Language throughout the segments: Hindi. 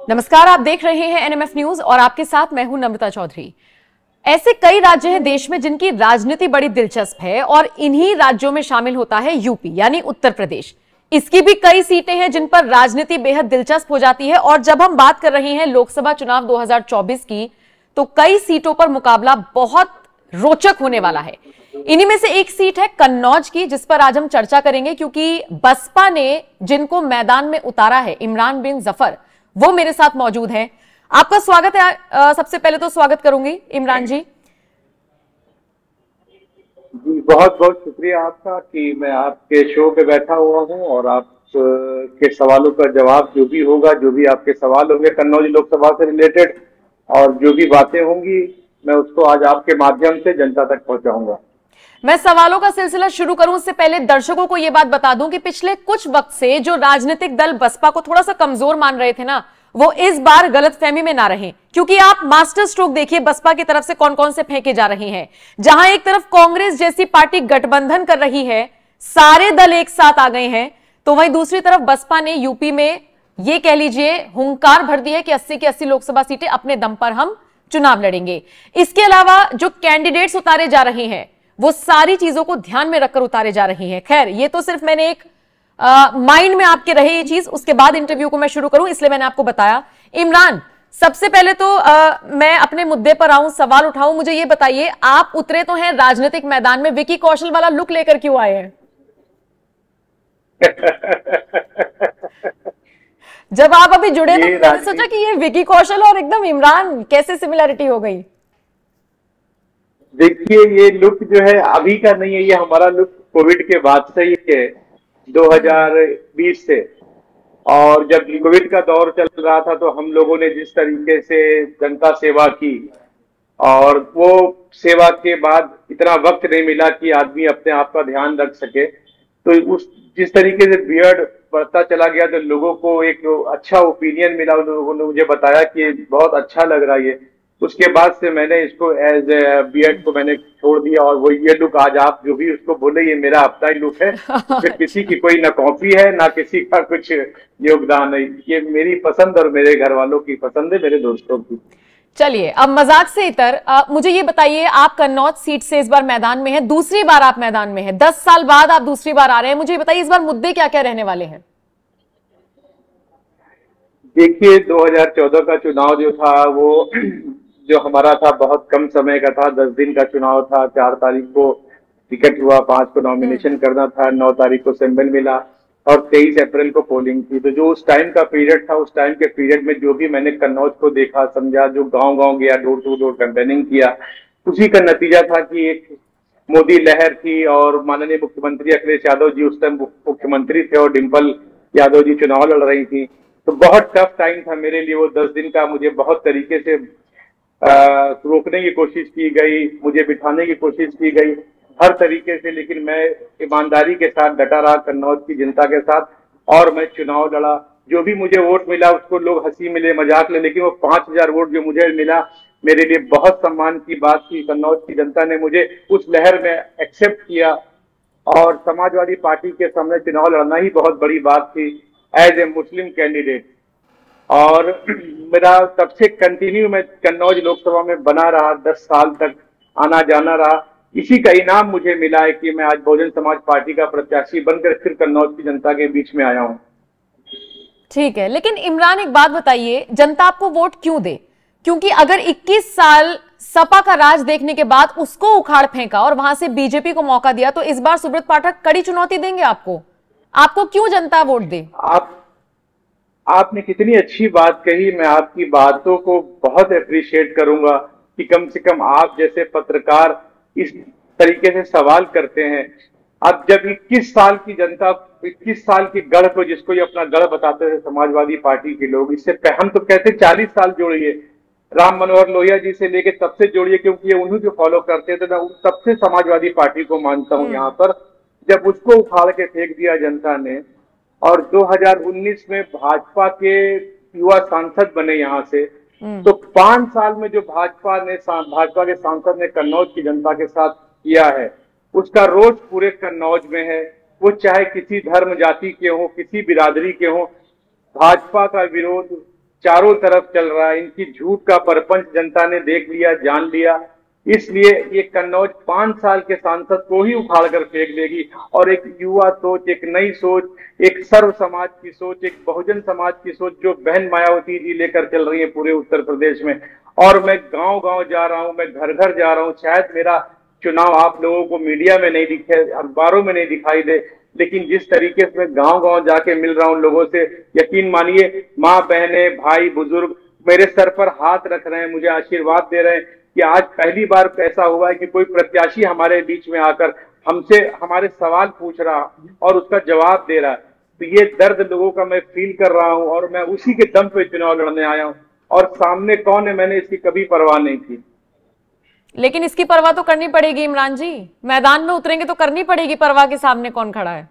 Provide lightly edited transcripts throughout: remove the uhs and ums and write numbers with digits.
नमस्कार, आप देख रहे हैं एनएमएफ न्यूज और आपके साथ मैं हूं नम्रता चौधरी। ऐसे कई राज्य हैं देश में जिनकी राजनीति बड़ी दिलचस्प है और इन्हीं राज्यों में शामिल होता है यूपी यानी उत्तर प्रदेश। इसकी भी कई सीटें हैं जिन पर राजनीति बेहद दिलचस्प हो जाती है और जब हम बात कर रहे हैं लोकसभा चुनाव 2024 की तो कई सीटों पर मुकाबला बहुत रोचक होने वाला है। इन्हीं में से एक सीट है कन्नौज की, जिस पर आज हम चर्चा करेंगे क्योंकि बसपा ने जिनको मैदान में उतारा है, इमरान बिन जफर, वो मेरे साथ मौजूद हैं। आपका स्वागत है। सबसे पहले तो स्वागत करूंगी इमरान जी। बहुत बहुत शुक्रिया आपका कि मैं आपके शो पे बैठा हुआ हूं और आप के सवालों का जवाब जो भी होगा, जो भी आपके सवाल होंगे कन्नौज लोकसभा से रिलेटेड और जो भी बातें होंगी, मैं उसको आज आपके माध्यम से जनता तक पहुंचाऊंगा। मैं सवालों का सिलसिला शुरू करूं उससे पहले दर्शकों को यह बात बता दूं कि पिछले कुछ वक्त से जो राजनीतिक दल बसपा को थोड़ा सा कमजोर मान रहे थे ना, वो इस बार गलतफहमी में ना रहे, क्योंकि आप मास्टर स्ट्रोक देखिए बसपा की तरफ से कौन कौन से फेंके जा रहे हैं। जहां एक तरफ कांग्रेस जैसी पार्टी गठबंधन कर रही है, सारे दल एक साथ आ गए हैं, तो वहीं दूसरी तरफ बसपा ने यूपी में ये कह लीजिए हुंकार भर दी है कि 80 की 80 लोकसभा सीटें अपने दम पर हम चुनाव लड़ेंगे। इसके अलावा जो कैंडिडेट्स उतारे जा रहे हैं वो सारी चीजों को ध्यान में रखकर उतारे जा रही हैं। खैर, ये तो सिर्फ मैंने एक माइंड में आपके रहे ये चीज, उसके बाद इंटरव्यू को मैं शुरू करूं इसलिए मैंने आपको बताया। इमरान, सबसे पहले तो मैं अपने मुद्दे पर आऊं, सवाल उठाऊं। मुझे ये बताइए, आप उतरे तो हैं राजनीतिक मैदान में, विकी कौशल वाला लुक लेकर क्यों आए हैं? जब आप अभी जुड़े तो मैंने सोचा कि ये विकी कौशल और एकदम इमरान कैसे सिमिलरिटी हो गई? देखिए, ये लुक जो है अभी का नहीं है, ये हमारा लुक कोविड के बाद से ही है, 2020 से। और जब कोविड का दौर चल रहा था तो हम लोगों ने जिस तरीके से जनता सेवा की और वो सेवा के बाद इतना वक्त नहीं मिला कि आदमी अपने आप का ध्यान रख सके, तो उस जिस तरीके से बियर्ड बढ़ता चला गया तो लोगों को एक अच्छा ओपिनियन मिला, लोगों ने मुझे बताया कि बहुत अच्छा लग रहा है ये। उसके बाद से मैंने इसको एज बियर्ड को मैंने छोड़ दिया और वो ये लुक आज आप जो भी उसको बोले ये मेरा अपना ही लुक है। फिर किसी की कोई ना कॉपी है ना किसी का कुछ योगदान है, ये मेरी पसंद और मेरे घर वालों की पसंद है, मेरे दोस्तों की। चलिए, अब मजाक से इतर मुझे ये बताइए, आप कन्नौज सीट से इस बार मैदान में हैं, दूसरी बार आप मैदान में हैं, 10 साल बाद आप दूसरी बार आ रहे हैं। मुझे ये बताइए इस बार मुद्दे क्या क्या रहने वाले हैं? देखिए, 2014 का चुनाव जो था वो जो हमारा था बहुत कम समय का था, 10 दिन का चुनाव था। 4 तारीख को टिकट हुआ, 5 को नॉमिनेशन करना था, 9 तारीख को सिंबल मिला और 23 अप्रैल को पोलिंग थी। तो जो उस टाइम का पीरियड था, उस टाइम के पीरियड में जो भी मैंने कन्नौज को देखा समझा, जो गांव-गांव गया, डोर टू डोर कैंपेनिंग किया, उसी का नतीजा था कि एक मोदी लहर थी और माननीय मुख्यमंत्री अखिलेश यादव जी उस टाइम मुख्यमंत्री थे और डिम्पल यादव जी चुनाव लड़ रही थी। तो बहुत टफ टाइम था मेरे लिए वो 10 दिन का। मुझे बहुत तरीके से रोकने की कोशिश की गई, मुझे बिठाने की कोशिश की गई हर तरीके से, लेकिन मैं ईमानदारी के साथ डटा रहा कन्नौज की जनता के साथ और मैं चुनाव लड़ा। जो भी मुझे वोट मिला उसको लोग हंसी मिले मजाक ले, लेकिन वो 5000 वोट जो मुझे मिला मेरे लिए बहुत सम्मान की बात थी। कन्नौज की जनता ने मुझे उस लहर में एक्सेप्ट किया और समाजवादी पार्टी के सामने चुनाव लड़ना ही बहुत बड़ी बात थी एज ए मुस्लिम कैंडिडेट। और मेरा तब से कंटिन्यू मैं कन्नौज लोकसभा में बना रहा, 10 साल तक आना जाना रहा। इसी का इनाम मुझे मिला है कि मैं आज बहुजन समाज पार्टी का प्रत्याशी बनकर फिर कन्नौज की जनता के बीच में आया हूं। ठीक है, लेकिन इमरान एक बात बताइए, जनता आपको वोट क्यों दे? क्योंकि अगर 21 साल सपा का राज देखने के बाद उसको उखाड़ फेंका और वहां से बीजेपी को मौका दिया, तो इस बार सुब्रत पाठक कड़ी चुनौती देंगे आपको क्यों जनता वोट दे? आपने कितनी अच्छी बात कही, मैं आपकी बातों को बहुत अप्रिशिएट करूंगा कि कम से कम आप जैसे पत्रकार इस तरीके से सवाल करते हैं। अब जब 21 साल की जनता, 21 साल की गढ़ को, जिसको ये अपना गढ़ बताते थे समाजवादी पार्टी के लोग, इससे हम तो कहते 40 साल जोड़िए, राम मनोहर लोहिया जी से लेके तब से जोड़िए, क्योंकि ये उन्हीं को फॉलो करते थे। मैं तब से समाजवादी पार्टी को मानता हूँ यहाँ पर। जब उसको उखाड़ के फेंक दिया जनता ने और 2019 में भाजपा के युवा सांसद बने यहाँ से, तो 5 साल में जो भाजपा के सांसद ने कन्नौज की जनता के साथ किया है उसका रोष पूरे कन्नौज में है। वो चाहे किसी धर्म जाति के हो, किसी बिरादरी के हो, भाजपा का विरोध चारों तरफ चल रहा है। इनकी झूठ का परपंच जनता ने देख लिया, जान लिया। इसलिए ये कन्नौज 5 साल के सांसद को ही उखाड़ कर फेंक देगी और एक युवा सोच, एक नई सोच, एक सर्व समाज की सोच, एक बहुजन समाज की सोच जो बहन मायावती जी लेकर चल रही है पूरे उत्तर प्रदेश में। और मैं गांव गांव जा रहा हूं, मैं घर घर जा रहा हूं। शायद मेरा चुनाव आप लोगों को मीडिया में नहीं दिखे, अखबारों में नहीं दिखाई दे, लेकिन जिस तरीके से मैं गांव गांव जाके मिल रहा हूं लोगों से, यकीन मानिए माँ बहने भाई बुजुर्ग मेरे सर पर हाथ रख रहे हैं, मुझे आशीर्वाद दे रहे हैं कि आज पहली बार ऐसा हुआ है कि कोई प्रत्याशी हमारे बीच में आकर हमसे हमारे सवाल पूछ रहा और उसका जवाब दे रहा है। तो ये दर्द लोगों का मैं फील कर रहा हूं और मैं उसी के दम पे चुनाव लड़ने आया हूं। और सामने कौन है, मैंने इसकी कभी परवाह नहीं की। लेकिन इसकी परवाह तो करनी पड़ेगी इमरान जी, मैदान में उतरेंगे तो करनी पड़ेगी परवाह के सामने कौन खड़ा है।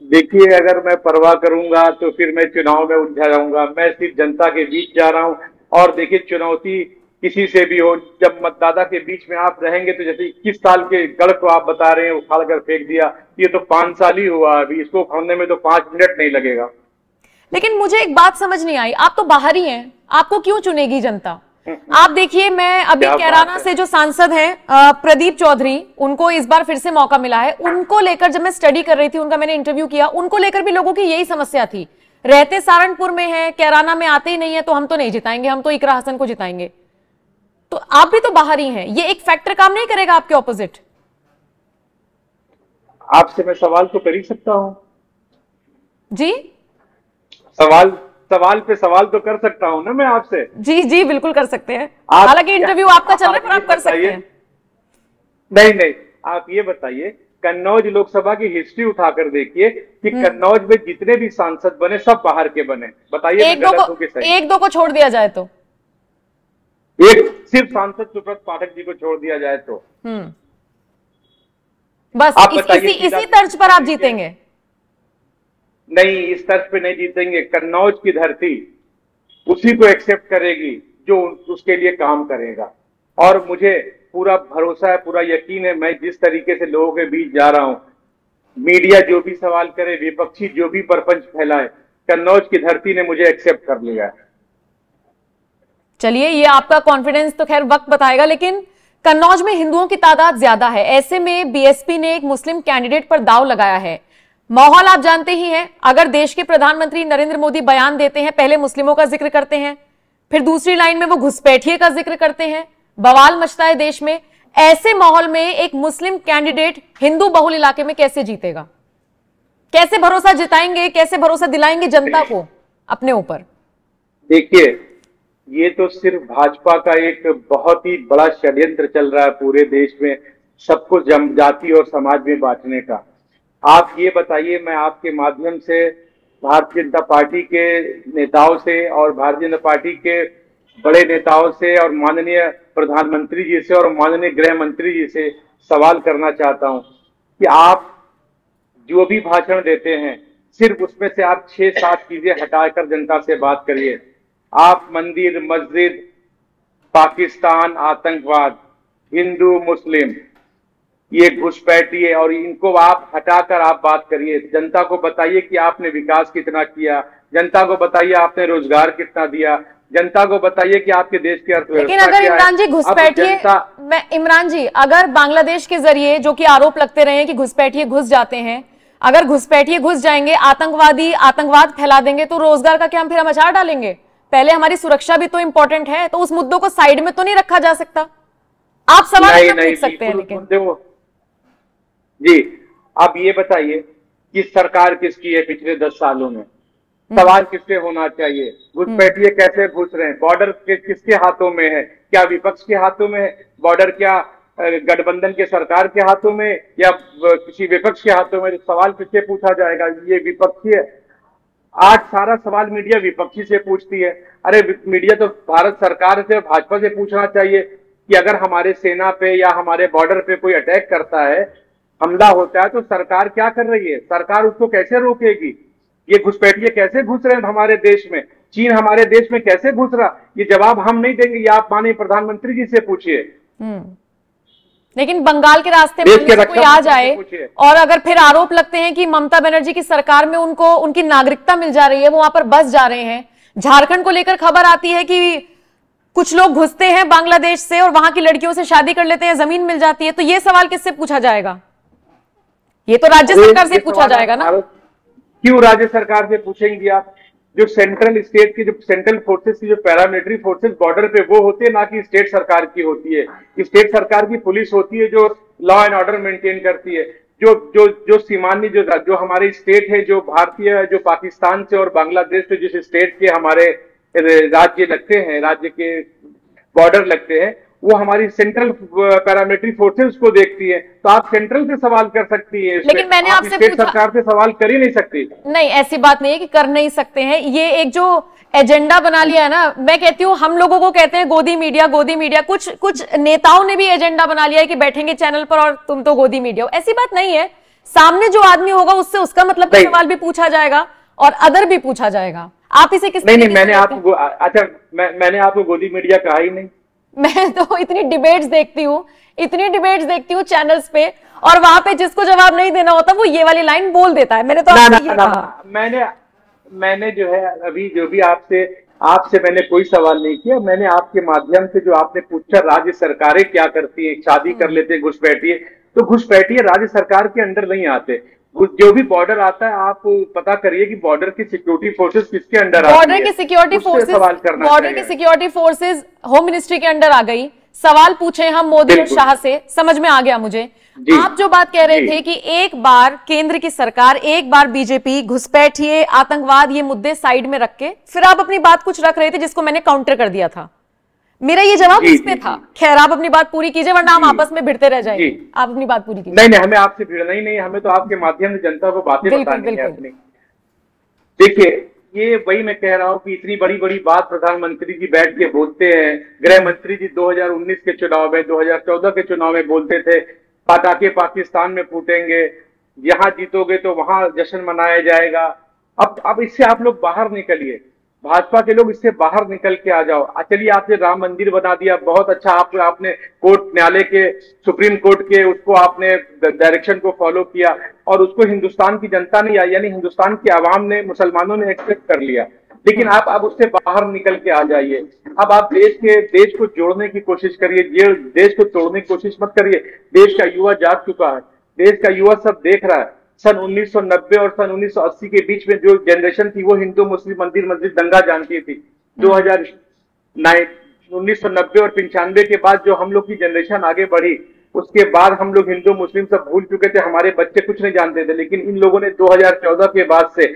देखिए, अगर मैं परवाह करूंगा तो फिर मैं चुनाव में उलझा जाऊंगा। मैं सिर्फ जनता के बीच जा रहा हूं। और देखिए, चुनौती किसी से भी हो, जब मतदाता के बीच में आप रहेंगे तो जैसे 21 साल के गढ़ को आप बता रहे हैं उखाड़ कर फेंक दिया, ये तो 5 साल ही हुआ, अभी इसको उखाड़ने में तो 5 मिनट नहीं लगेगा। लेकिन मुझे एक बात समझ नहीं आई, आप तो बाहर ही हैं, आपको क्यों चुनेगी जनता। आप देखिए, मैं अभी कैराना से जो सांसद हैं प्रदीप चौधरी, उनको इस बार फिर से मौका मिला है। उनको लेकर जब मैं स्टडी कर रही थी, उनका मैंने इंटरव्यू किया, उनको लेकर भी लोगों की यही समस्या थी, रहते सहारनपुर में है, कैराना में आते ही नहीं है तो हम तो नहीं जिताएंगे, हम तो इकरा हसन को जिताएंगे। तो आप भी तो बाहर ही हैं, ये एक फैक्टर काम नहीं करेगा आपके ऑपोजिट। आपसे मैं सवाल तो कर ही सकता हूं जी, सवाल पे सवाल तो कर सकता हूं ना मैं आपसे। जी जी बिल्कुल कर सकते हैं, हालांकि इंटरव्यू आपका चल रहा है पर आप कर सकते हैं। नहीं, आप ये बताइए, कन्नौज लोकसभा की हिस्ट्री उठाकर देखिए कि कन्नौज में जितने भी सांसद बने सब बाहर के बने। बताइए एक दो को छोड़ दिया जाए तो, एक सिर्फ सांसद सुब्रत पाठक जी को छोड़ दिया जाए तो बस इसी तर्ज पर आप जीतेंगे। नहीं, इस तर्ज पे नहीं जीतेंगे। कन्नौज की धरती उसी को एक्सेप्ट करेगी जो उसके लिए काम करेगा। और मुझे पूरा भरोसा है, पूरा यकीन है, मैं जिस तरीके से लोगों के बीच जा रहा हूं, मीडिया जो भी सवाल करे, विपक्षी जो भी परपंच फैलाए, कन्नौज की धरती ने मुझे एक्सेप्ट कर लिया है। चलिए, ये आपका कॉन्फिडेंस तो खैर वक्त बताएगा, लेकिन कन्नौज में हिंदुओं की तादाद ज्यादा है, ऐसे में बीएसपी ने एक मुस्लिम कैंडिडेट पर दांव लगाया है। माहौल आप जानते ही हैं, अगर देश के प्रधानमंत्री नरेंद्र मोदी बयान देते हैं, पहले मुस्लिमों का जिक्र करते हैं, फिर दूसरी लाइन में वो घुसपैठिए का जिक्र करते हैं, बवाल मचता है देश में। ऐसे माहौल में एक मुस्लिम कैंडिडेट हिंदू बहुल इलाके में कैसे जीतेगा, कैसे भरोसा जिताएंगे, कैसे भरोसा दिलाएंगे जनता को अपने ऊपर। देखिए, ये तो सिर्फ भाजपा का एक बहुत ही बड़ा षड्यंत्र चल रहा है पूरे देश में, सबको जाति और समाज में बांटने का। आप ये बताइए, मैं आपके माध्यम से भारतीय जनता पार्टी के नेताओं से और भारतीय जनता पार्टी के बड़े नेताओं से और माननीय प्रधानमंत्री जी से और माननीय गृह मंत्री जी से सवाल करना चाहता हूं कि आप जो भी भाषण देते हैं, सिर्फ उसमें से आप 6-7 चीजें हटाकर जनता से बात करिए। आप मंदिर, मस्जिद, पाकिस्तान, आतंकवाद, हिंदू मुस्लिम, ये घुसपैठिए और इनको आप हटाकर आप बात करिए। जनता को बताइए कि आपने विकास कितना किया, जनता को बताइए आपने रोजगार कितना दिया, जनता को बताइए कि आपके देश की अर्थव्यवस्था। लेकिन अगर इमरान जी घुसपैठिए, इमरान जी अगर बांग्लादेश के जरिए जो कि आरोप लगते रहे कि घुसपैठिए घुस जाते हैं, अगर घुसपैठिए घुस जाएंगे, आतंकवादी आतंकवाद फैला देंगे, तो रोजगार का क्या हम फिर हम अचार डालेंगे। पहले हमारी सुरक्षा भी तो इंपॉर्टेंट है, तो उस मुद्दों को साइड में तो नहीं रखा जा सकता। आप सवाल पूछ सकते हैं, लेकिन जी आप ये बताइए कि सरकार किसकी है पिछले 10 सालों में, सवाल किससे होना चाहिए। घुसपैठिए कैसे घुस रहे हैं, बॉर्डर किसके हाथों में है, क्या विपक्ष के हाथों में है बॉर्डर, क्या गठबंधन के सरकार के हाथों में या किसी विपक्ष के हाथों में। सवाल किससे पूछा जाएगा, ये विपक्षी है। आज सारा सवाल मीडिया विपक्षी से पूछती है। अरे मीडिया तो भारत सरकार से, भाजपा से पूछना चाहिए कि अगर हमारे सेना पे या हमारे बॉर्डर पे कोई अटैक करता है, हमला होता है, तो सरकार क्या कर रही है, सरकार उसको कैसे रोकेगी। ये घुसपैठिए कैसे घुस रहे हैं हमारे देश में, चीन हमारे देश में कैसे घुस रहा, ये जवाब हम नहीं देंगे, ये आप माननीय प्रधानमंत्री जी से पूछिए। लेकिन बंगाल के रास्ते में कोई आ जाए और अगर फिर आरोप लगते हैं कि ममता बनर्जी की सरकार में उनको उनकी नागरिकता मिल जा रही है, वो वहां पर बस जा रहे हैं, झारखंड को लेकर खबर आती है कि कुछ लोग घुसते हैं बांग्लादेश से और वहां की लड़कियों से शादी कर लेते हैं, जमीन मिल जाती है। तो ये सवाल किससे पूछा जाएगा? ये तो राज्य सरकार से पूछा जाएगा ना। क्यों राज्य सरकार से पूछेंगी आप? जो सेंट्रल स्टेट की, जो सेंट्रल फोर्सेस की जो पैरामिलिट्री फोर्सेस बॉर्डर पे वो होती है, ना कि स्टेट सरकार की होती है। स्टेट सरकार की पुलिस होती है जो लॉ एंड ऑर्डर मेंटेन करती है। जो जो जो सीमानी जो हमारे स्टेट है, जो भारतीय, जो पाकिस्तान से और बांग्लादेश से जिस स्टेट के हमारे राज्य लगते हैं, राज्य के बॉर्डर लगते हैं, वो हमारी सेंट्रल पैरामिलिट्री फोर्सेस को देखती है। तो आप सेंट्रल से सवाल कर सकती है, लेकिन मैंने आपसे स्टेट सरकार से सवाल कर ही नहीं सकती। नहीं, ऐसी बात नहीं है कि कर नहीं सकते हैं। ये एक जो एजेंडा बना लिया है ना, मैं कहती हूँ हम लोगों को कहते हैं गोदी मीडिया, गोदी मीडिया। कुछ नेताओं ने भी एजेंडा बना लिया है कि बैठेंगे चैनल पर और तुम तो गोदी मीडिया हो। ऐसी बात नहीं है। सामने जो आदमी होगा उससे उसका मतलब का सवाल भी पूछा जाएगा और अदर भी पूछा जाएगा। आप इसे किस नहीं, मैंने आपको, अच्छा, मैंने आपको गोदी मीडिया कहा ही नहीं। मैं तो इतनी डिबेट्स देखती हूँ चैनल्स पे, और वहां पे जिसको जवाब नहीं देना होता वो ये वाली लाइन बोल देता है। मैंने तो मैंने जो है अभी जो भी आपसे मैंने कोई सवाल नहीं किया। मैंने आपके माध्यम से जो आपने पूछा राज्य सरकारें क्या करती हैं, शादी कर लेते हैं घुसपैठिए, तो घुसपैठिए राज्य सरकार के अंडर नहीं आते। जो भी बॉर्डर आता है आप पता करिए कि बॉर्डर की सिक्योरिटी फोर्सेस किसके अंडर आती है। बॉर्डर की सिक्योरिटी फोर्सेस होम मिनिस्ट्री के अंडर आ गई। सवाल पूछे हम मोदी और शाह से, समझ में आ गया मुझे। आप जो बात कह रहे थे कि एक बार केंद्र की सरकार, एक बार बीजेपी घुसपैठिए, आतंकवाद, ये मुद्दे साइड में रख के फिर आप अपनी बात कुछ रख रहे थे जिसको मैंने काउंटर कर दिया था। मेरा ये जवाब इस पे था। खैर, आप अपनी बात पूरी कीजिए वरना हम आपस में भिड़ते रह जाएंगे। आप अपनी बात पूरी कीजिए। नहीं, हमें आपसे भिड़ना ही नहीं, हमें तो आपके माध्यम से जनता को बातें बतानी है अपनी। देखिए, ये वही मैं कह रहा हूँ कि इतनी बड़ी बड़ी बात प्रधानमंत्री जी बैठ के बोलते हैं। गृह मंत्री जी 2019 के चुनाव में, 2014 के चुनाव में बोलते थे पटाखे पाकिस्तान में फूटेंगे, यहाँ जीतोगे तो वहां जश्न मनाया जाएगा। अब इससे आप लोग बाहर निकलिए, भाजपा के लोग इससे बाहर निकल के आ जाओ। चलिए, आपने राम मंदिर बना दिया, बहुत अच्छा। आपने कोर्ट, न्यायालय के, सुप्रीम कोर्ट के, उसको आपने डायरेक्शन को फॉलो किया और उसको हिंदुस्तान की जनता ने, यानी हिंदुस्तान की आवाम ने, मुसलमानों ने एक्सेप्ट कर लिया। लेकिन आप अब उससे बाहर निकल के आ जाइए। अब आप देश को जोड़ने की कोशिश करिए, देश को तोड़ने की कोशिश मत करिए। देश का युवा जाग चुका है, देश का युवा सब देख रहा है। सन 1990 और सन 1980 के बीच में जो जनरेशन थी वो हिंदू मुस्लिम मंदिर मस्जिद दंगा जानती थी। 1990 और 95 के बाद जो हम लोग की जनरेशन आगे बढ़ी, उसके बाद हम लोग हिंदू मुस्लिम सब भूल चुके थे, हमारे बच्चे कुछ नहीं जानते थे। लेकिन इन लोगों ने 2014 के बाद से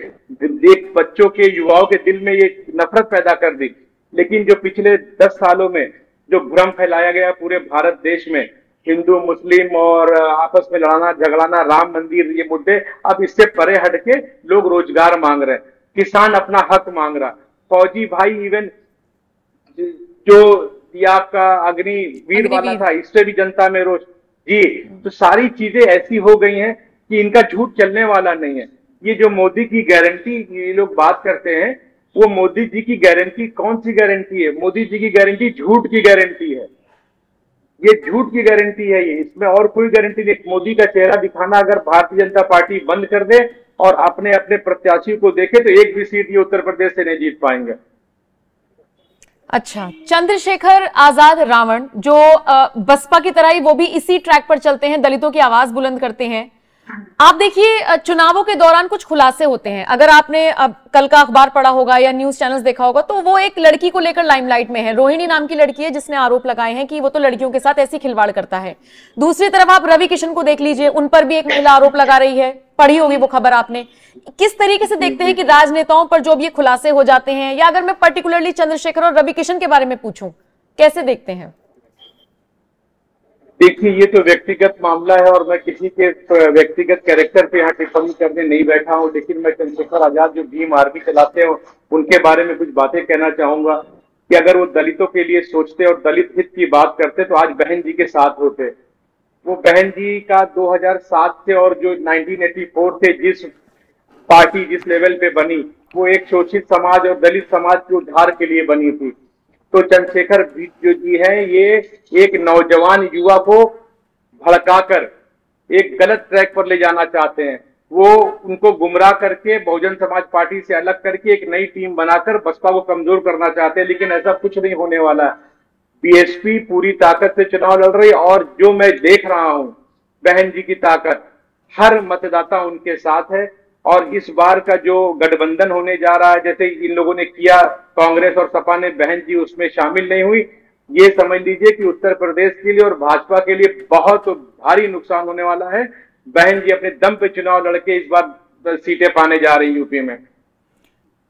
बच्चों के, युवाओं के दिल में ये नफरत पैदा कर दी। लेकिन जो पिछले 10 सालों में जो भ्रम फैलाया गया पूरे भारत देश में, हिंदू मुस्लिम और आपस में लड़ाना झगड़ाना, राम मंदिर, ये मुद्दे, अब इससे परे हटके लोग रोजगार मांग रहे हैं, किसान अपना हक मांग रहा, फौजी भाई, इवन जो दिया आपका अग्निवीर वाला था, इससे भी जनता में रोष जी। तो सारी चीजें ऐसी हो गई हैं कि इनका झूठ चलने वाला नहीं है। ये जो मोदी की गारंटी ये लोग बात करते हैं, वो मोदी जी की गारंटी कौन सी गारंटी है? मोदी जी की गारंटी झूठ की गारंटी है। ये झूठ की गारंटी है ये, इसमें और कोई गारंटी नहीं। मोदी का चेहरा दिखाना अगर भारतीय जनता पार्टी बंद कर दे और अपने अपने प्रत्याशी को देखे तो एक भी सीट ये उत्तर प्रदेश से नहीं जीत पाएंगे। अच्छा, चंद्रशेखर आजाद रावण जो बसपा की तरह ही वो भी इसी ट्रैक पर चलते हैं, दलितों की आवाज बुलंद करते हैं। आप देखिए, चुनावों के दौरान कुछ खुलासे होते हैं। अगर आपने कल का अखबार पढ़ा होगा या न्यूज चैनल्स देखा होगा तो वो एक लड़की को लेकर लाइमलाइट में है। रोहिणी नाम की लड़की है जिसने आरोप लगाए हैं कि वो तो लड़कियों के साथ ऐसी खिलवाड़ करता है। दूसरी तरफ आप रवि किशन को देख लीजिए, उन पर भी एक महिला आरोप लगा रही है। पढ़ी होगी वो खबर आपने। किस तरीके से देखते हैं कि राजनेताओं पर जो भी ये खुलासे हो जाते हैं, या अगर मैं पर्टिकुलरली चंद्रशेखर और रवि किशन के बारे में पूछूं, कैसे देखते हैं? देखिए, ये तो व्यक्तिगत मामला है और मैं किसी के व्यक्तिगत कैरेक्टर पे यहाँ टिप्पणी करने नहीं बैठा हूँ। लेकिन मैं चंद्रशेखर आजाद जो भीम आर्मी चलाते हैं उनके बारे में कुछ बातें कहना चाहूंगा कि अगर वो दलितों के लिए सोचते और दलित हित की बात करते तो आज बहन जी के साथ होते। वो बहन जी का 2007 से और जो 1984 से जिस पार्टी जिस लेवल पे बनी, वो एक शोषित समाज और दलित समाज के उद्धार के लिए बनी थी। तो चंद्रशेखर जो जी है, ये एक नौजवान युवा को भड़काकर एक गलत ट्रैक पर ले जाना चाहते हैं। वो उनको गुमराह करके बहुजन समाज पार्टी से अलग करके एक नई टीम बनाकर बसपा को कमजोर करना चाहते हैं, लेकिन ऐसा कुछ नहीं होने वाला। बीएसपी पूरी ताकत से चुनाव लड़ रही है और जो मैं देख रहा हूं बहन जी की ताकत, हर मतदाता उनके साथ है। और इस बार का जो गठबंधन होने जा रहा है, जैसे इन लोगों ने किया, कांग्रेस और सपा ने, बहन जी उसमें शामिल नहीं हुई, ये समझ लीजिए कि उत्तर प्रदेश के लिए और भाजपा के लिए बहुत भारी नुकसान होने वाला है। बहन जी अपने दम पे चुनाव लड़के इस बार सीटें पाने जा रही यूपी में।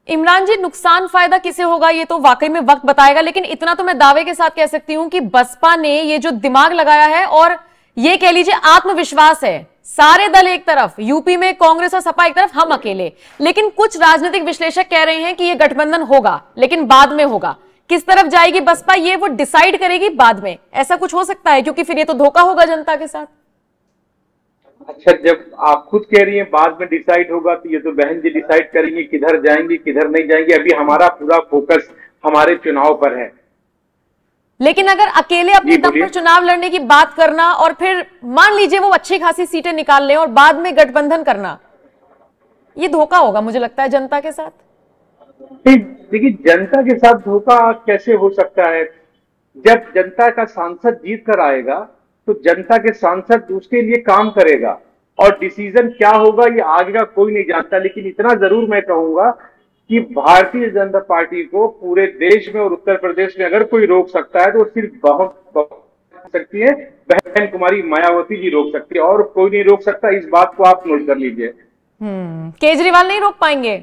इमरान जी, नुकसान फायदा किसे होगा ये तो वाकई में वक्त बताएगा, लेकिन इतना तो मैं दावे के साथ कह सकती हूं कि बसपा ने ये जो दिमाग लगाया है और ये कह लीजिए आत्मविश्वास है, सारे दल एक तरफ, यूपी में कांग्रेस और सपा एक तरफ, हम अकेले। लेकिन कुछ राजनीतिक विश्लेषक कह रहे हैं कि ये गठबंधन होगा लेकिन बाद में होगा। किस तरफ जाएगी बसपा ये वो डिसाइड करेगी बाद में, ऐसा कुछ हो सकता है? क्योंकि फिर ये तो धोखा होगा जनता के साथ। अच्छा, जब आप खुद कह रही हैं बाद में डिसाइड होगा, तो ये तो बहन जी डिसाइड करेंगी किधर जाएंगी किधर नहीं जाएंगी। अभी हमारा पूरा फोकस हमारे चुनाव पर है। लेकिन अगर अकेले अपने दम पर चुनाव लड़ने की बात करना और फिर मान लीजिए वो अच्छी खासी सीटें निकाल लें और बाद में गठबंधन करना, ये धोखा होगा मुझे लगता है जनता के साथ। देखिए, जनता के साथ धोखा कैसे हो सकता है? जब जनता का सांसद जीत कर आएगा तो जनता के सांसद उसके लिए काम करेगा और डिसीजन क्या होगा ये आगे का कोई नहीं जानता। लेकिन इतना जरूर मैं कहूंगा कि भारतीय जनता पार्टी को पूरे देश में और उत्तर प्रदेश में अगर कोई रोक सकता है तो सिर्फ बहुत सकती है बहन कुमारी मायावती जी रोक सकती है, और कोई नहीं रोक सकता। इस बात को आप नोट कर लीजिए। केजरीवाल नहीं रोक पाएंगे?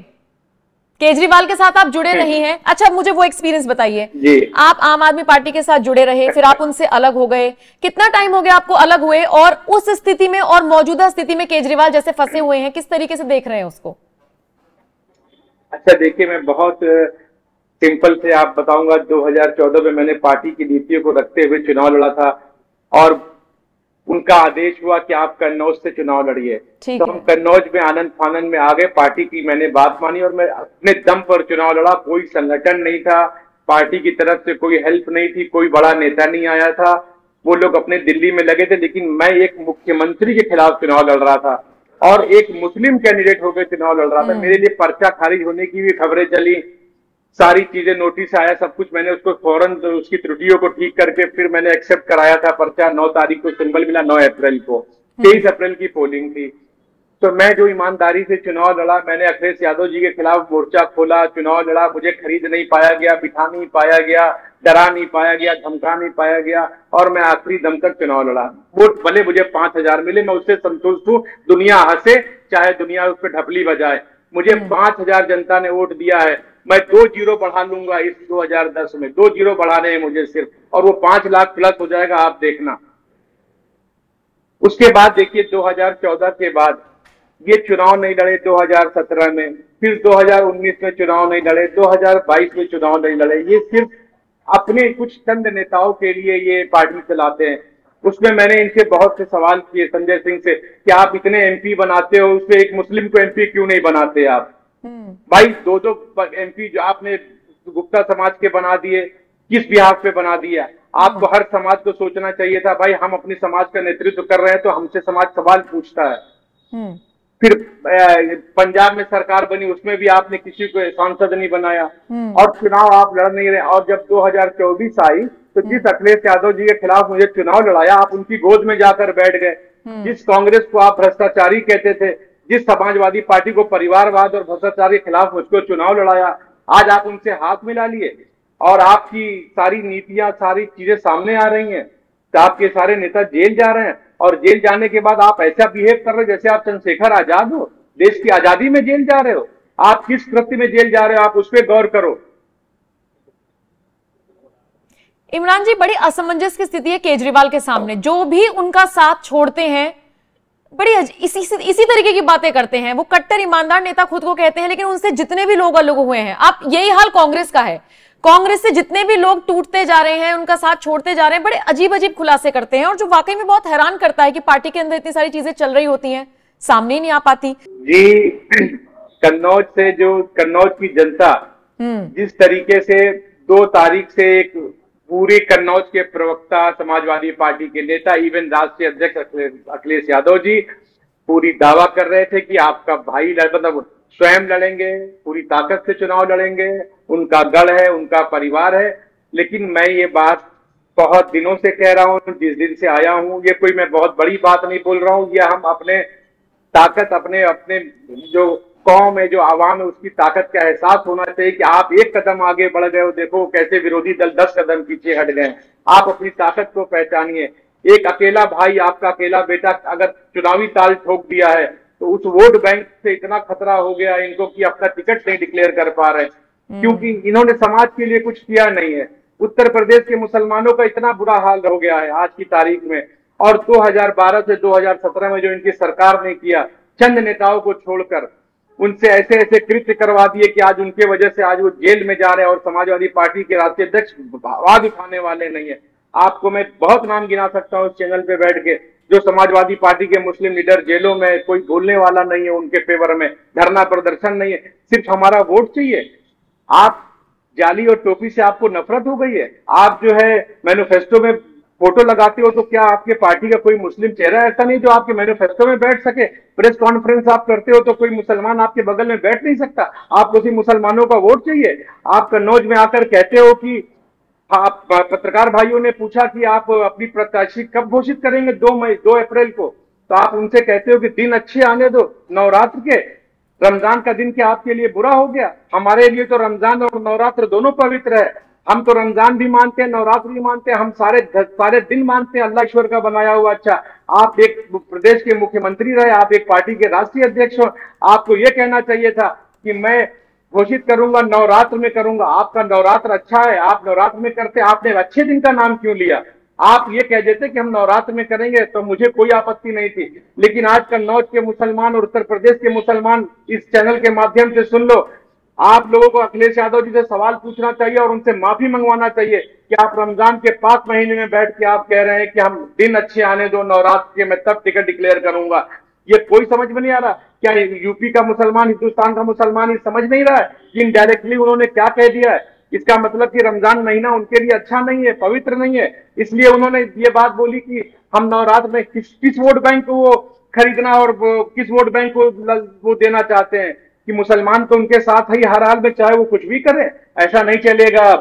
केजरीवाल के साथ आप जुड़े नहीं हैं। अच्छा, मुझे वो एक्सपीरियंस बताइए। आप आम आदमी पार्टी के साथ जुड़े रहे, फिर आप उनसे अलग हो गए, कितना टाइम हो गया आपको अलग हुए, और उस स्थिति में और मौजूदा स्थिति में केजरीवाल जैसे फंसे हुए हैं, किस तरीके से देख रहे हैं उसको? अच्छा देखिए, मैं बहुत सिंपल से आप बताऊंगा। 2014 में मैंने पार्टी की नीतियों को रखते हुए चुनाव लड़ा था और उनका आदेश हुआ कि आप कन्नौज से चुनाव लड़िए। तो हम कन्नौज में आनंद फानंद में आ गए। पार्टी की मैंने बात मानी और मैं अपने दम पर चुनाव लड़ा। कोई संगठन नहीं था, पार्टी की तरफ से कोई हेल्प नहीं थी, कोई बड़ा नेता नहीं आया था। वो लोग अपने दिल्ली में लगे थे, लेकिन मैं एक मुख्यमंत्री के खिलाफ चुनाव लड़ रहा था और एक मुस्लिम कैंडिडेट होकर चुनाव लड़ रहा था। मेरे लिए पर्चा खारिज होने की भी खबरें चली, सारी चीजें नोटिस आया, सब कुछ। मैंने उसको फौरन उसकी त्रुटियों को ठीक करके फिर मैंने एक्सेप्ट कराया था पर्चा। 9 तारीख को सिंबल मिला, 9 अप्रैल को। 23 अप्रैल की पोलिंग थी। तो मैं जो ईमानदारी से चुनाव लड़ा, मैंने अखिलेश यादव जी के खिलाफ मोर्चा खोला, चुनाव लड़ा। मुझे खरीद नहीं पाया गया, बिठा नहीं पाया गया, डरा नहीं पाया गया, धमका नहीं पाया गया और मैं आखिरी दम तक चुनाव लड़ा। वोट भले मुझे 5000 मिले, मैं उससे संतुष्ट हूँ। दुनिया हंसे चाहे दुनिया उस पर ढपली बजाए, मुझे 5000 जनता ने वोट दिया है। मैं 2 जीरो बढ़ा लूंगा इस 2010 में। 2 जीरो बढ़ाने हैं मुझे सिर्फ, और वो 5 लाख प्लस हो जाएगा, आप देखना। उसके बाद देखिए 2014 के बाद ये चुनाव नहीं लड़े, 2017 में, फिर 2019 में चुनाव नहीं लड़े, 2022 में चुनाव नहीं लड़े। ये सिर्फ अपने कुछ चंद नेताओं के लिए ये पार्टी चलाते हैं। उसमें मैंने इनसे बहुत से सवाल किए, संजय सिंह से, कि आप इतने एमपी बनाते हो, उसमें एक मुस्लिम को एमपी क्यों नहीं बनाते आप? भाई 2-2 एमपी जो आपने गुप्ता समाज के बना दिए, किस बिहार पे बना दिया? आपको हर समाज को सोचना चाहिए था, भाई हम अपने समाज का नेतृत्व कर रहे हैं तो हमसे समाज सवाल पूछता है। फिर पंजाब में सरकार बनी, उसमें भी आपने किसी को सांसद नहीं बनाया और चुनाव आप लड़ नहीं रहे। और जब 2024 आई तो जिस अखिलेश यादव जी के खिलाफ मुझे चुनाव लड़ाया, आप उनकी गोद में जाकर बैठ गए। जिस कांग्रेस को आप भ्रष्टाचारी कहते थे, जिस समाजवादी पार्टी को परिवारवाद और भ्रष्टाचार के खिलाफ मुझको चुनाव लड़ाया, आज आप उनसे हाथ मिला लिए और आपकी सारी नीतियां, सारी चीजें सामने आ रही हैं। तो आपके सारे नेता जेल जा रहे हैं और जेल जाने के बाद आप ऐसा बिहेव कर रहे हो जैसे आप चंद्रशेखर आजाद हो, देश की आजादी में जेल जा रहे हो। आप किस कृत्य में जेल जा रहे हो, आप उस पर गौर करो। इमरान जी, बड़ी असमंजस की स्थिति है केजरीवाल के सामने। जो भी उनका साथ छोड़ते हैं बड़ी इसी तरीके की बातें करते हैं। वो कट्टर ईमानदार नेता खुद को कहते हैं, लेकिन उनसे जितने भी लोग अलग हुए हैं, आप यही हाल कांग्रेस का है। कांग्रेस से जितने भी लोग टूटते जा रहे हैं, उनका साथ छोड़ते जा रहे हैं, बड़े अजीब अजीब खुलासे करते हैं और जो वाकई में बहुत हैरान करता है कि पार्टी के अंदर इतनी सारी चीजें चल रही होती हैं, सामने ही नहीं आ पाती। जी, कन्नौज की जनता जिस तरीके से 2 तारीख से एक पूरे कन्नौज के प्रवक्ता, समाजवादी पार्टी के नेता, इवन राष्ट्रीय अध्यक्ष अखिलेश यादव जी, पूरी दावा कर रहे थे कि आपका भाई मतलब स्वयं लड़ेंगे, पूरी ताकत से चुनाव लड़ेंगे, उनका गढ़ है, उनका परिवार है। लेकिन मैं ये बात बहुत दिनों से कह रहा हूं, जिस दिन से आया हूं, ये कोई मैं बहुत बड़ी बात नहीं बोल रहा हूं। ये हम अपने ताकत, अपने अपने जो कौम है, जो आवाम है, उसकी ताकत का एहसास होना चाहिए कि आप एक कदम आगे बढ़ गए हो, देखो कैसे विरोधी दल 10 कदम पीछे हट गए। आप अपनी ताकत को पहचानिए। एक अकेला भाई, आपका अकेला बेटा अगर चुनावी ताल ठोक दिया है तो उस वोट बैंक से इतना खतरा हो गया इनको कि अपना टिकट नहीं डिक्लेयर कर पा रहे, क्योंकि इन्होंने समाज के लिए कुछ किया नहीं है। उत्तर प्रदेश के मुसलमानों का इतना बुरा हाल हो गया है आज की तारीख में, और 2012 से 2017 में जो इनकी सरकार ने किया, चंद नेताओं को छोड़कर उनसे ऐसे ऐसे कृत्य करवा दिए कि आज उनके वजह से आज वो जेल में जा रहे हैं और समाजवादी पार्टी के राष्ट्रीय अध्यक्ष आवाज उठाने वाले नहीं है। आपको मैं बहुत नाम गिना सकता हूँ इस चैनल पे बैठ के, जो समाजवादी पार्टी के मुस्लिम लीडर जेलों में, कोई बोलने वाला नहीं है उनके फेवर में, धरना प्रदर्शन नहीं है, सिर्फ हमारा वोट चाहिए। आप जाली और टोपी से आपको नफरत हो गई है। आप जो है मैनिफेस्टो में फोटो लगाते हो तो क्या आपके पार्टी का कोई मुस्लिम चेहरा ऐसा नहीं जो आपके मैनिफेस्टो में बैठ सके? प्रेस कॉन्फ्रेंस आप करते हो तो कोई मुसलमान आपके बगल में बैठ नहीं सकता? आपको सिर्फ मुसलमानों का वोट चाहिए? आप कन्नौज में आकर कहते हो कि आप, पत्रकार भाइयों ने पूछा कि आप अपनी प्रत्याशी कब घोषित करेंगे? 2 अप्रैल को। तो आप उनसे कहते हो कि दिन अच्छे आने दो, नवरात्र के। रमजान का दिन क्या आपके लिए बुरा हो गया? हमारे लिए तो रमजान और नवरात्र दोनों पवित्र है। हम तो रमजान भी मानते हैं, नवरात्र भी मानते हैं, हम सारे दिन मानते हैं अल्लाह ईश्वर का बनाया हुआ। अच्छा, आप एक प्रदेश के मुख्यमंत्री रहे, आप एक पार्टी के राष्ट्रीय अध्यक्ष हो, आपको यह कहना चाहिए था कि मैं घोषित करूंगा, नवरात्र में करूंगा। आपका नवरात्र अच्छा है, आप नवरात्र में करते, आपने अच्छे दिन का नाम क्यों लिया? आप ये कह देते कि हम नवरात्र में करेंगे तो मुझे कोई आपत्ति नहीं थी। लेकिन आज कन्नौज के मुसलमान और उत्तर प्रदेश के मुसलमान इस चैनल के माध्यम से सुन लो, आप लोगों को अखिलेश यादव जी से सवाल पूछना चाहिए और उनसे माफी मंगवाना चाहिए कि आप रमजान के 5 महीने में बैठ के आप कह रहे हैं कि हम दिन अच्छे आने दो, नवरात्र के मैं तब टिकट डिक्लेयर करूंगा। ये कोई समझ में नहीं आ रहा। क्या यूपी का मुसलमान, हिंदुस्तान का मुसलमान ये समझ नहीं रहा है कि इनडायरेक्टली उन्होंने क्या कह दिया है? इसका मतलब कि रमजान महीना उनके लिए अच्छा नहीं है, पवित्र नहीं है, इसलिए उन्होंने ये बात बोली कि हम नवरात्र में किस वोट बैंक को वो खरीदना और किस वोट बैंक को वो देना चाहते हैं कि मुसलमान तो उनके साथ ही हर हाल में, चाहे वो कुछ भी करे। ऐसा नहीं चलेगा।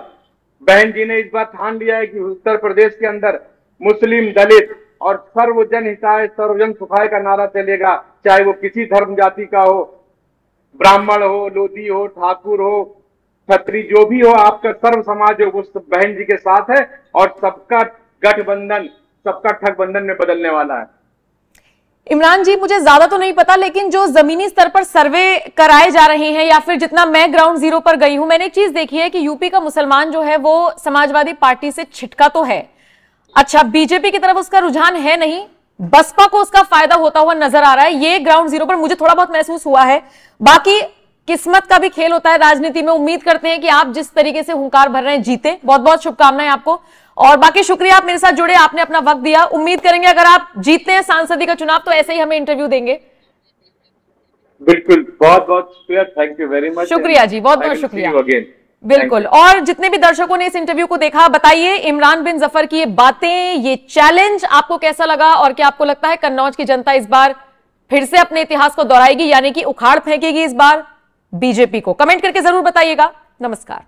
बहन जी ने इस बार ठान लिया है कि उत्तर प्रदेश के अंदर मुस्लिम, दलित और सर्वजन हिताय सर्वजन सुखाय का नारा चलेगा, चाहे वो किसी धर्म जाति का हो, ब्राह्मण हो, लोधी हो, ठाकुर हो, छत्री, जो भी हो, आपका सर्व समाज हो वो बहन जी के साथ है और सबका गठबंधन, सबका ठगबंधन में बदलने वाला है। इमरान जी, मुझे ज्यादा तो नहीं पता, लेकिन जो जमीनी स्तर पर सर्वे कराए जा रहे हैं या फिर जितना मैं ग्राउंड जीरो पर गई हूं, मैंने एक चीज देखी है कि यूपी का मुसलमान जो है वो समाजवादी पार्टी से छिटका तो है। अच्छा, बीजेपी की तरफ उसका रुझान है नहीं, बसपा को उसका फायदा होता हुआ नजर आ रहा है। ये ग्राउंड जीरो पर मुझे थोड़ा बहुत महसूस हुआ है। बाकी किस्मत का भी खेल होता है राजनीति में। उम्मीद करते हैं कि आप जिस तरीके से हुंकार भर रहे हैं जीते। बहुत बहुत शुभकामनाएं आपको, और बाकी शुक्रिया आप मेरे साथ जुड़े, आपने अपना वक्त दिया। उम्मीद करेंगे अगर आप जीतते हैं सांसदी का चुनाव तो ऐसे ही हमें इंटरव्यू देंगे। बिल्कुल, बहुत बहुत शुक्रिया, थैंक यू वेरी मच। शुक्रिया जी, बहुत बहुत शुक्रिया। बिल्कुल। और जितने भी दर्शकों ने इस इंटरव्यू को देखा, बताइए इमरान बिन जफर की ये बातें, ये चैलेंज आपको कैसा लगा, और क्या आपको लगता है कन्नौज की जनता इस बार फिर से अपने इतिहास को दोहराएगी, यानी कि उखाड़ फेंकेगी इस बार बीजेपी को? कमेंट करके जरूर बताइएगा। नमस्कार।